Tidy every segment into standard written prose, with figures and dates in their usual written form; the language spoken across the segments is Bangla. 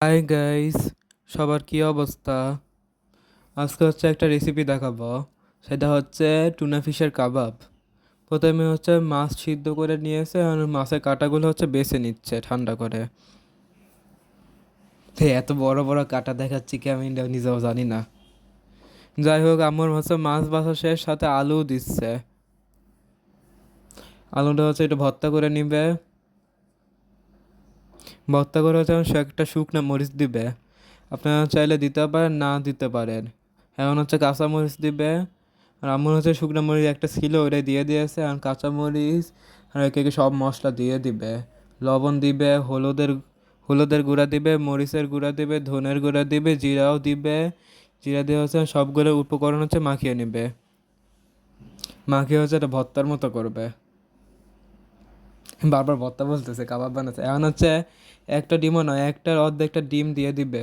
হাই গাইস, সবার কি অবস্থা? আজকে একটা রেসিপি দেখাবো। সেটা হচ্ছে টুনা ফিশের কাবাব। প্রথমে মাছ সিদ্ধ করে নিয়েছে আর মাছের কাঁটাগুলো বেছে নিচ্ছে ঠান্ডা করে। এত বড় বড় কাঁটা দেখাচ্ছি কি আমি নিজেও জানি না। যাই হোক, আমার মাছ বাছা শেষ, সাথে আলু দিচ্ছে। আলুটা একটু ভর্তা করে নিবে। ভর্তা করে সে একটা শুকনো মরিচ দিবে। আপনারা চাইলে দিতে পারেন, না দিতে পারেন। এখন কাঁচা মরিচ দিবে। আর আমার শুকনো মরিচ একটা ছিল, ওটাই দিয়ে দিয়েছে। আর কাঁচা মরিচ আর একে একে সব মশলা দিয়ে দিবে। লবণ দিবে, হলুদের গুঁড়া দিবে, মরিচের গুঁড়া দিবে, ধনের গুঁড়া দিবে, জিরাও দিবে। জিরা দিয়ে সবগুলো উপকরণ মাখিয়ে নেবে। মাখিয়ে এটা ভর্তার মতো করবে। বারবার ভর্তা বলতেছে, কাবাব বানাচ্ছে। এখন একটা ডিমও নয়, একটার অর্ধেকটা ডিম দিয়ে দিবে।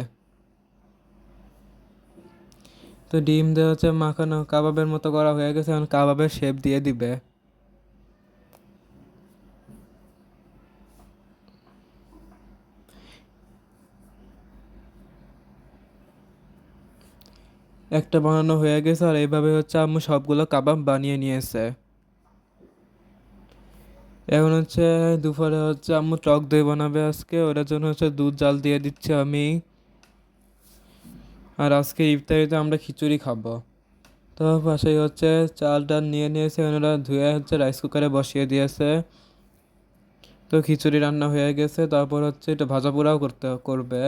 তো ডিম দিয়ে মাখানো কাবাবের মতো করা হয়ে গেছে। এখন কাবাবের শেপ দিয়ে দিবে। একটা বানানো হয়ে গেছে। আর এইভাবে আম্মু সবগুলো কাবাব বানিয়ে নিয়েছে। এখন দুপুরে আম্মু টক দই বানাবে আজকে। ওটার জন্য দুধ জাল দিয়ে দিচ্ছি আমি। আর আজকে ইফতারিতে আমরা খিচুড়ি খাবো। তো পাশেই চাল ডাল নিয়ে নিয়েছে, ওনারা ধুয়ে রাইস কুকারে বসিয়ে দিয়েছে। তো খিচুড়ি রান্না হয়ে গেছে। তারপর এটা ভাজা পোড়াও করবে।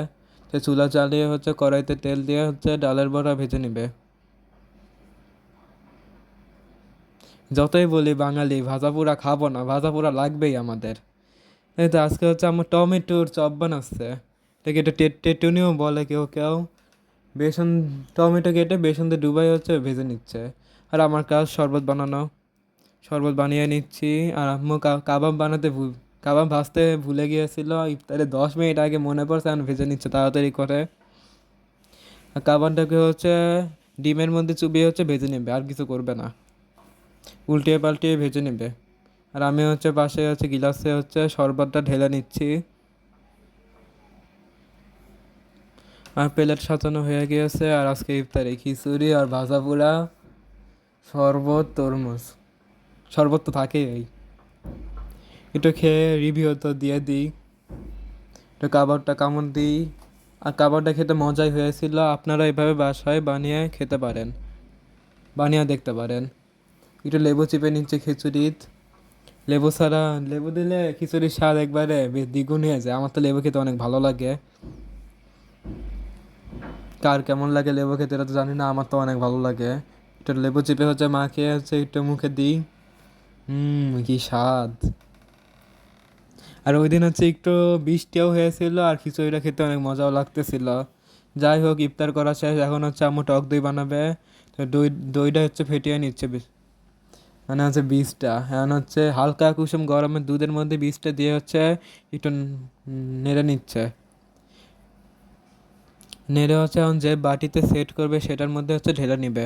তো চুলা জ্বালিয়ে কড়াইতে তেল দিয়ে ডালের বড়া ভেজে নিবে। যতই বলি বাঙালি ভাজা পোড়া খাবো না, ভাজা পোড়া লাগবেই আমাদের। এই তো আজকে আমার টমেটোর চপ বানাচ্ছে। এটাকে এটা টেটুনিও বলে কেউ কেউ। বেসন, টমেটো কেটে বেসন দিয়ে ডুবাই ভেজে নিচ্ছে। আর আমার কাজ শরবত বানানো। শরবত বানিয়ে নিচ্ছি। আর আম্মু কাবাব ভাজতে ভুলে গিয়েছিল ইফতারে 10 মিনিট আগে, মনে পড়ছে, এখন ভেজে নিচ্ছে তাড়াতাড়ি করে। আর কাবাবটাকে ডিমের মধ্যে চুবিয়ে ভেজে নেবে, আর কিছু করবে না। উল্টিয়ে পাল্টিয়ে ভেজে নেবে। আর আমি পাশে গিলাসে শরবতটা ঢেলে নিচ্ছি। আর প্লেট সাজানো হয়ে গিয়েছে। আর আজকে ইফতারে খিচুড়ি আর ভাজা পোড়া, শরবত, তরমুজ। শরবত তো থাকেই। একটু খেয়ে রিভিউ তো দিয়ে দিই। একটু কাবাবটা কেমন দিই। আর কাবাবটা খেতে মজাই হয়েছিল। আপনারা এভাবে বাসায় বানিয়ে খেতে পারেন, বানিয়ে দেখতে পারেন। একটু লেবু চিপে নিচ্ছে খিচুড়িত। লেবু ছাড়া, লেবু দিলে খিচুড়ির স্বাদ একবারে দ্বিগুণ হয়ে যায়। আমার তো লেবু খেতে অনেক ভালো লাগে। কার কেমন লাগে লেবু খেতে এটা তো জানি না, আমার তো অনেক ভালো লাগে। একটু লেবু চিপে মাখিয়ে একটু মুখে দিই। কি স্বাদ! আর ওই দিন একটু বৃষ্টিও হয়েছিল, আর খিচুড়িটা খেতে অনেক মজাও লাগতেছিল। যাই হোক, ইফতার করা শেষ। এখন আম্মু টক দই বানাবে। তো দইটা ফেটিয়ে নিচ্ছে মানে বীজটা। এখন হালকা কুসুম গরমের দুধের মধ্যে বীজটা দিয়ে একটু নেড়ে নিচ্ছে। নেড়ে এখন যে বাটিতে সেট করবে সেটার মধ্যে ঢেলে নিবে।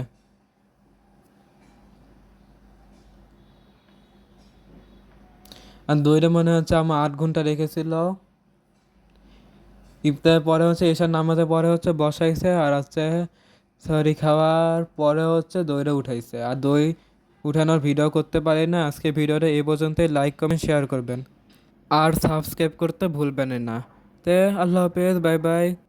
আর দইটা মনে আমার 8 ঘন্টা রেখেছিল। ইফতারের পরে এশার নামাজের পরে বসাইছে। আর সরি খাওয়ার পরে দইটা উঠাইছে। আর দই উঠানোর ভিডিও করতে পারি না আজকে। ভিডিওটা এই পর্যন্তই। লাইক কমেন্ট শেয়ার করবেন। আর সাবস্ক্রাইব করতে ভুলবেন না। তে আল্লাহ হাফেজ, বাই বাই।